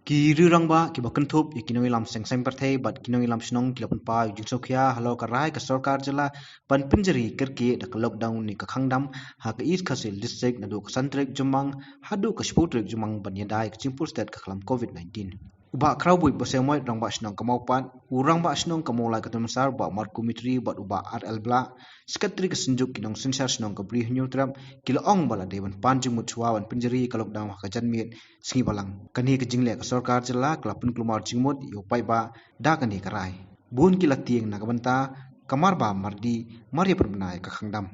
Ki riewrangbah ki bakentup ya kinoi lam sengseng perthei bat kinoi lam snong ki lapun pa Sngewkhia halo karai ka Sorkar jela ban pynjari kyrkieh da lockdown ni ka khangdam ha ka east khasil district nadu ka santrek jumang hadu ka sputrek jumang ban yadai ka chimpur state ka khlam covid-19 uba krawbui bosemoi rangbah snong ka maupat urangbah snong ka molai ka tumsar ba markumitri bat uba RL bla sekretari ka senjuk kinong sensar snong ka bri nyutram kila ong bala dewan panjung mutwa ban pynjari ka lockdown ha ka janmiet singi balang kani ka jingle ka Sorkar jela kelapun kelumar jingmut yopai ba da kani karai bun kila tieng nakabanta kamar ba mardi maria perbenai ka khangdam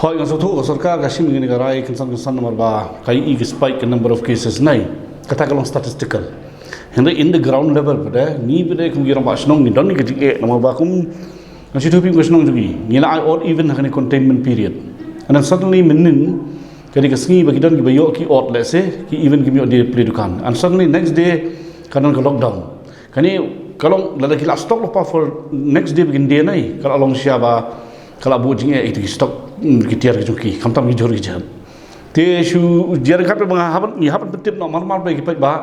Hoi ngan sotu Sorkar ka sim ngini karai kan nomor ba kai i spike number of cases nai kata kalong statistical henry in the ground level pada ni pada kum gira ba snong ni don ni ke nomor ba kum ngan situ pi snong jugi ni la or even hakani containment period and then suddenly menin kadi kasngi bagi don ki bayo ki ot let's say ki even ki mi di play dukan and suddenly next day kanan ka lockdown kani kalong lada ki la stock lo pa for next day begin day nai kalau along siaba kalau bu jing itu stock ki tiar ki juki kamtam ki jor ki jam te shu jar kap bang haban ni haban betip no normal ba ki ba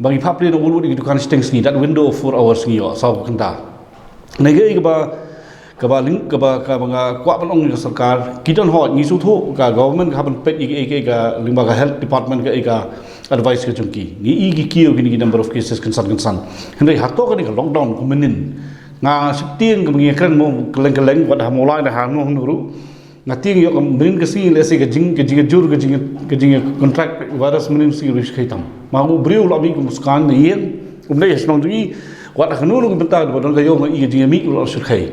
bagi papli no wulu di dukan steng sni that window of 4 hours ni yo saw kenta nege ka ba link ka ba kwa ban ka Sorkar ki don hot ni su thu ka government ka ban pet ka limba ka health department ka advice ka chungki ni ki kiyo ki number of cases concern henry hato ka ni ka lockdown ko menin nga siptieng ka mangi kran mo keleng wat hamolai da hanu nuru nga ting yo ka menin ka si lese ka jing jur ka jing contract virus menin si risk khaitam ma u briu labi ko muskan ni yen umdai snong ji wat hanu ko benta do ka yo ngi jing mi ko sur khai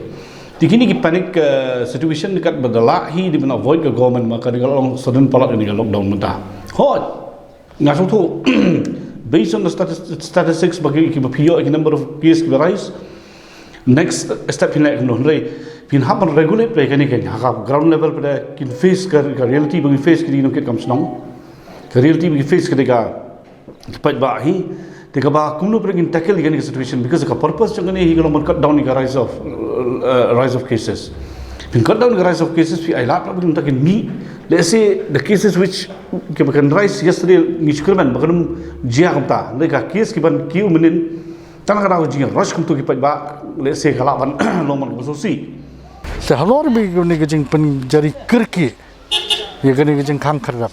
Dikini ki panic situation dekat berdalahi di mana avoid ke government maka di kalau sudden palat ini lockdown mentah. Hot ngaso tu based on the statistics bagi ki bapio ki number of cases ki rise next step in like no rei pin happen regulate play kani kan ha ground level pada kin face ka reality bagi face ki no kit kam snong ka reality bagi face ka pat ba hi teka ba kumno bring tackle again situation because the purpose changane he gonna cut down the rise of cases when cut down the rise of cases we I lot of them taking me let's say the cases which can rise yesterday ni skrman bakanum jia kamta leka case ki ban kiu menin tan ka raw jia rush kum to ki ba let's say kala ban lomon ko sosi se halor bi ni gajing pynjari kyrkieh ye gani gajing khang kharap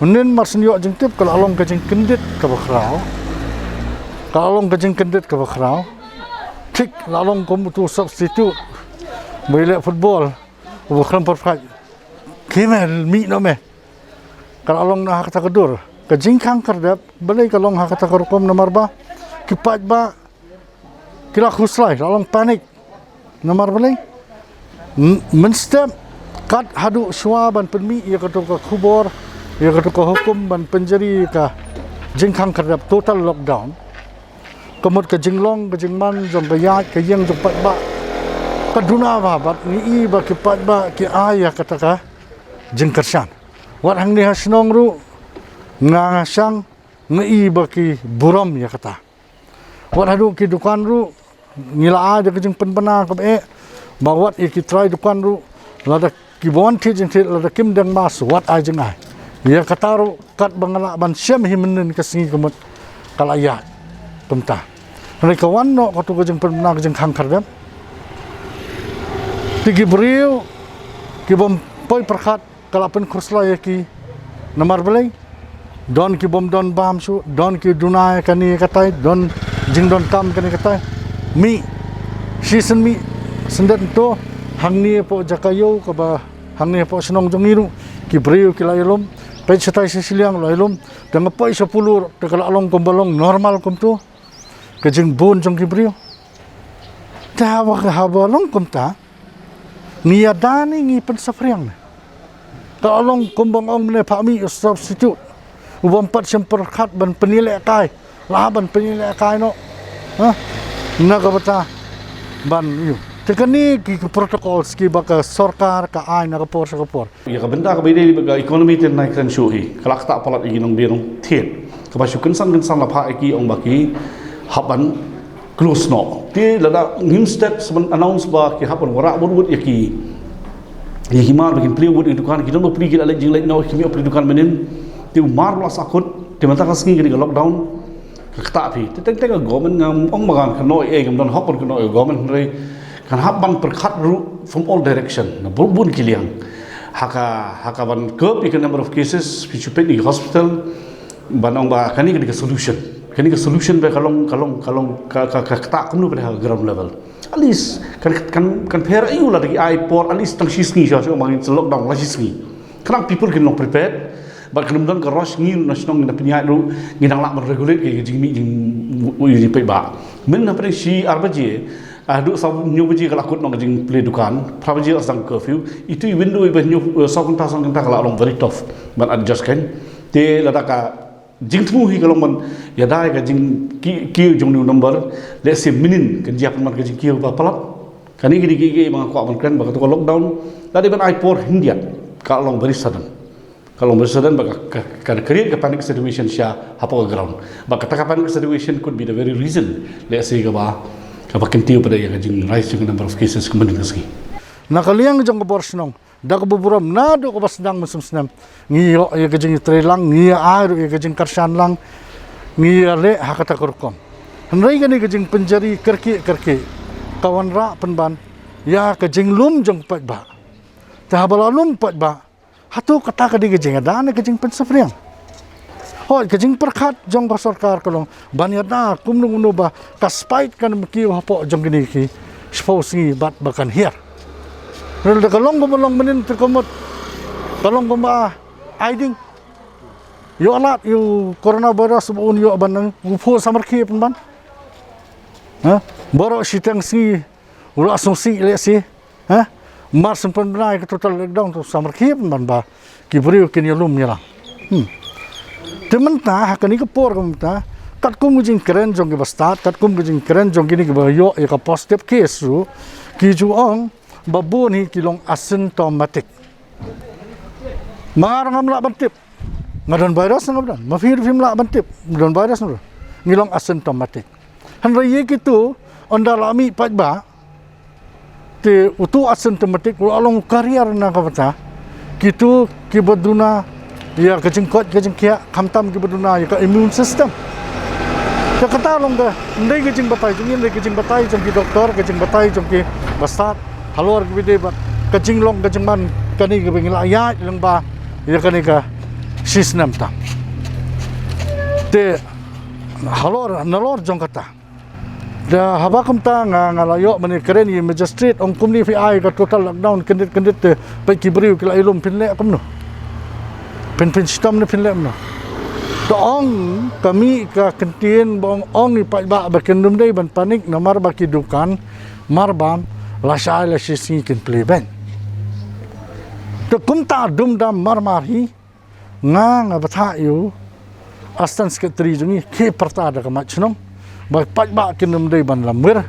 unen marsen yo jing tip kalau along gajing kendit ka bakrao kalau gajing kendit ka bakrao tik lalong kom tu substitute mele football bukan perfect kemel mi no me kalau along na hakata kedur gajing khang kardap balai kalau hakata korkom nomor ba kipat ba kila khuslai lalong panik nomor balai menstep kat hadu shwa ban penmi ia ketua kubor ia ketua hukum ban pynjari ka jingkhang kardap total lockdown kemud ke jinglong ke jingman jong ke yat ke yang jong pat ba kaduna ba bat ni ba ke pat ba ke aya kataka jingkersan wat hang ni hasnong ru ngasang ni ba ki buram ya kata wat hadu ki dukan ru ngila ada ke jing penpena ke bawat ki try dukan ru lada ki bon thi jing thi lada kim dang mas wat a jing ai ya kata ru kat bangala ban syam himnen ke singi kemud kalaya tumta mereka wanno katu ke jing penpena ke jing khang kardam tigi beriu ki bom poi perkhat kalapen kursla ki nomor belai don ki bom don bam su don ki dunai kani katai don jing don kam kani katai mi season mi sendat to hangni po jakayo ka ba hangni po senong jongiru ki beriu ki lailum pe setai siliang lailum dang poi 10 te kala along kombalong normal kom tu ke jing bon jong ki beriu ta wa ha balong kom ta Nia dani ngi pensafriang. Tolong kumbang ong ne pami substitute. Ubam pat semperkat ban penilai kai. Lah ban penilai kai no. Ha? Naga bata ban yu. Tekani ki protokol ski baka Sorkar ka ai na kapor sa kapor. Ya ka benda ka bide ba economy ten naik kan shuhi. Kalak tak palat iginong birong tiet. Ka ba syukan san la pha iki ong baki haban close no ti lada nim step seben announce ba ki hapon wara wud yaki yaki mar bikin play wud dukan ki don play ki alek jing lek no ki mi play dukan menin ti mar lo sakut ti mata ka singi ki lockdown kata api tentang government ngam magan kano ngam don hopon kano government re kan habban perkhat ru from all direction na bulbun kiliang haka ban ke pi number of cases which you di hospital banong ba kani ke solution be kalong ka kata kunu pada ground level at least kan pair ayu la di airport at least tang sisngi so mangin lockdown la sisngi kanang people can not prepared but kemudian ke rush ngil nasional ngina pinya ru nginang lak regulate ke jing uji pe ba men na pre si arbaje adu sab nyu baji kala kut nong jing play dukan prabaji asang curfew itu window ibe nyu song ta kala long very tough but adjust kan te ladaka jing thu hi kalong man ya dai ka jing ki jong new number let's say minin kan jiap man ka jing ki ba palap kani gi mga kwa man kan ba ka lockdown tadi ban airport hindia ka long very sudden kalau bersedan kan create a panic situation sya apa ke ground ba kata panic situation could be the very reason let's say ka kentiu pada yang jing rise jing number of cases kemudian keski nakaliang jong borsnong dak buburam na do ko basdang musum snam ngiyo ya gajing trelang ngiya aru ya gajing karsan lang ngiya le hakata kurkom hnrai gani gajing penjari kyrkieh kawan ra penban ya gajing lum jong pat ba tahabala lum pat ba hatu kata kadi gajing ada na gajing pensafriang hoi gajing perkhat jong ba sorkar kolong banyada kumnung ba kaspait kan mkiu hapo jong gini ki sposi bat bakan hier nol de kalong gumulong menin terkomot kalong gumba aiding yo alat yo coronavirus bun yo banang upho samarkhi pan ha boro sitang si ula songsi le si ha mar sempan benai ke total lockdown tu samarkhi pan ba ki brio kin yo lum nyala tementa hakani ke por kumta kat kum jing keren jong ke bastat kat kum jing keren jong kini ke yo ya ka positive case ru ki ju ong babu ni kilong asymptomatic marangam la bantip ngadon virus ngabdan mafir film la bantip ngadon virus ngilong asymptomatic han rayi kitu onda lami pajba te utu asymptomatic along karier na kapata kitu kibaduna ya kajengkhia khamtam kibaduna ya ka immune system ka kata long ga ndai kajing batai jong ki doktor kajing batai jong ki basat halor gede bat kajing long kajing man kani ke bengila ya lang ba ya kani ka sisnam ta te halor nalor jong kata da habakam ta ngalayo mani keren ni magistrate ong kumni fi ai ka total lockdown kendit te pa kibriu kila ilum pinle kamno pen sistem ne pinle no to ong kami ka kentin bong ong ni pa ba kendum dei ban panik namar ba kidukan marbam lasai lasisi kin pleben to kumta dumdam marmari nga batha yu astan sekretari jungi ke perta da kamachnong ba pajba kinum dei ban lamir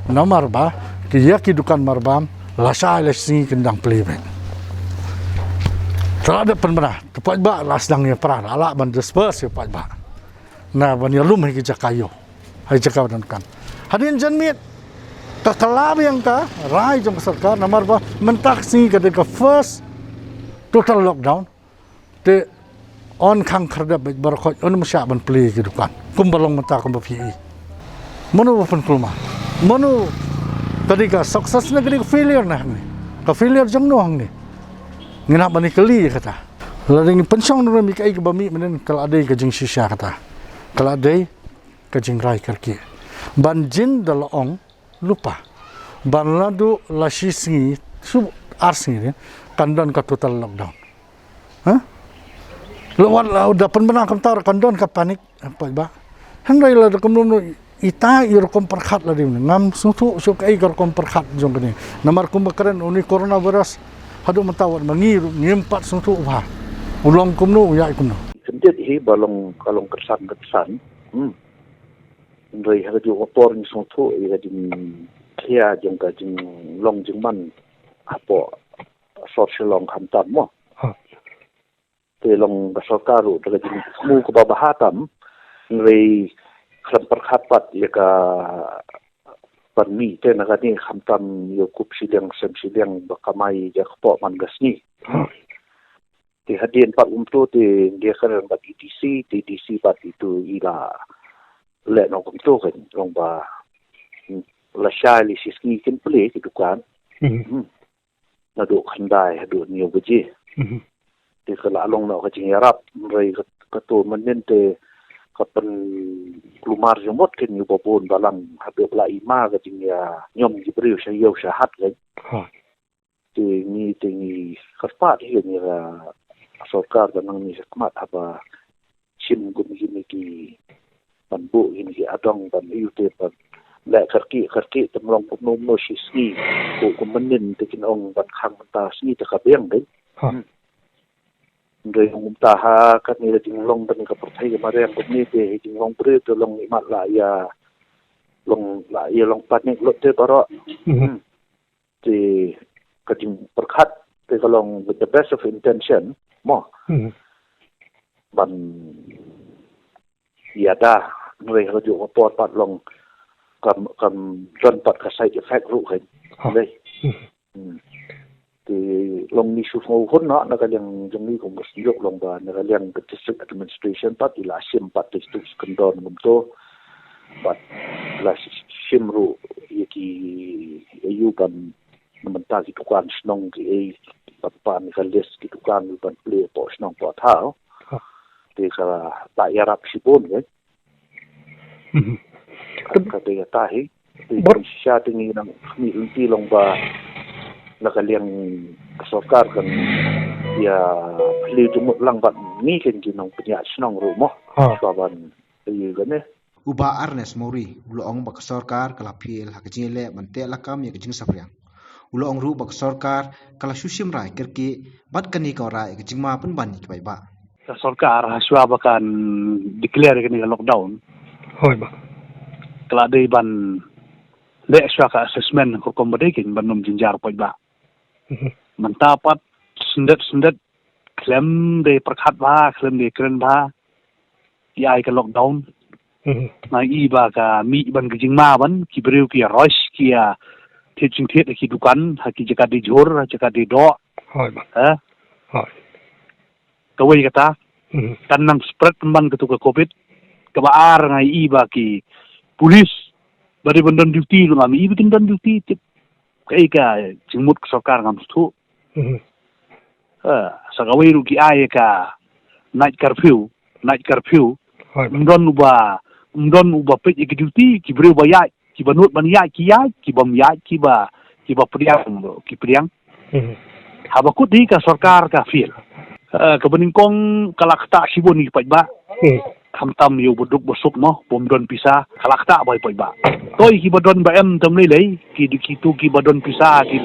namar ba ki dukan marbam lasai lasisi kin dang pleben terada penbena to pajba lasdang ya pra ala ban disperse ya pajba na ban yalum hi jakayo hai jakaw dan kan hadin janmit kakalab yang ka rai jong sarkar namar ba mentaksi ka first total lockdown te on khang kharda barakot on masya ban play ki dukan kumbalong menta kum pi manu pun kulma manu tadi ka sukses na gani failure na ni ka failure jong no hang ni ngina bani kali kata lading pensong no mi kai ka bami menen kal adai ka jing shisha kata kal adai ka jing rai kyrkieh ban jin dalong lupa banladu lasisi sub arsingi kandon ka total lockdown ha lawan la udah penbenang kamtar kandon ka panik apa ba handai la kumno ita ir kom perkhat la dim ngam sutu su kai kar kom perkhat jong kene namar kum keren uni coronavirus hadu mentawat mangir ngimpat sutu ba ulong kumno ya kumno sendet hi balong kalong kersan ndoi ha di opor ni sutu ya di kia jong ka jing long jing man apo social long khamtam mo te long ka sorkaru daga jing mu ko babahatam ngai kham perkhapat ya ka panmi te naga ni khamtam yo kup sidang bakamai ja kpo man gasni te hadien pat umto te dia kan bat DDC bat itu ila lệ nó cũng tốtกันลองบ่าละชายลิสิสกี้กันเปลี่ยนทุกการน่าดูขันได้ดูนิวกจีที่ขณะลงเราก็จริงรับเลยก็ตัวมันเน้นเตะก็เป็นกลุ่มมาร์จมดกันอยู่บ่บนบาลังหาเดือบละอีมากก็จริงย่อมยิบเรียวใช้เยี่ยวใช้หัดเลยที่นี่ขัดฟาดที่นี่ก็สอดการกันนั่งนี่สักมาทับชิมกุมกินกี่ปันบุกินกี่อาดองปันอิวเตปันและคร์กี้ตำรองพบนมโนชิสกี้กูก็มันเน้นแต่กินองบันคังมันตาสกี้ตะขับเบี้ยงเลยโดยมุมตาหากันนี่จริงลงบันกับประเทศมาเรียงแบบนี้เตะจริงลงเปรี้ยวลงอิมัดหลายลงปัดนี่ลดเตะปะระที่ก็จริงประคัดแต่ก็ลง with the best of intention มั้งบันยาดาหน่วยเขาอยู่มาปอดปัดลงกับจนปัดกระใสจะแฟกรู้เห็นเลยที่ลงมีชุดงูคนเนาะแล้วก็ยังมีของยกลงบานแล้วก็ยังกับ district administration ปัดอีหลาชิมปัด district กันดอนมุมโตปัดลาชิมรู้ยี่กี่อายุกันมันตากิจการสนองที่ปัดปานกันเลสกิจการมันเปลี่ยนปอสนองปอเท้าที่ก็ตายรับสิบนเลยก็เดียตายที่บริษัทนี้นั่งมีอุที่ลงบ่าแล้วก็เลี้ยงสอการกันอย่าผลิตจมูกลังบัดนี้กันกินน้องปัญญาสนองรู้มั้งชาวบ้านอยู่กันเนี่ยอุบาอาร์เนสมอรีอุลองบักสอร์การกลาพิเอลฮักจิงเล่มันเตะลักกามยากจิงสับเรียงอุลองรู้บักสอร์การกลาชุชิมไรเกิร์กีบัดกันนี่ก็ไรกจิงมาเป็นบันนี่ไปบ้าSorkar haswa bahkan declare kini lockdown. Hoi ba. Kalau ada ban le suaka assessment ko kombedekin banum jinjar poi ba. Mendapat sendet klaim de perkhat ba, klaim de keren ba. Iai ka lockdown. Na i ba ka mi ban kijing ma ban ki breu ki rosh ki teaching the ki dukan ha ki jaka di jor jaka di do. Hoi ba. Hoi. Kawai kata tanam spread teman ketuka covid kebaar ngai iba ki polis bari bandan duty lu ngami iba bandan duty tip kai ka jimut Sorkar ngam stu sa kawai ru ki ai ka night curfew mdon uba pe ki duty ki bru bayai ki banut ban yai ki bam yai ki ba priang habakut di ka Sorkar ka fil kebeningkong kalakta sibon ni pai ba khamtam yu buduk bosuk mo bomdon pisa kalakta bai pai ba toy ki badon ba em tam lei ki dikitu ki badon pisa ki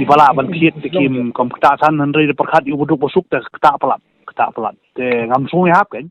bala ban khiet kim kom ta san han re perkhat yu buduk bosuk ta kta palat te ngam sung hap ken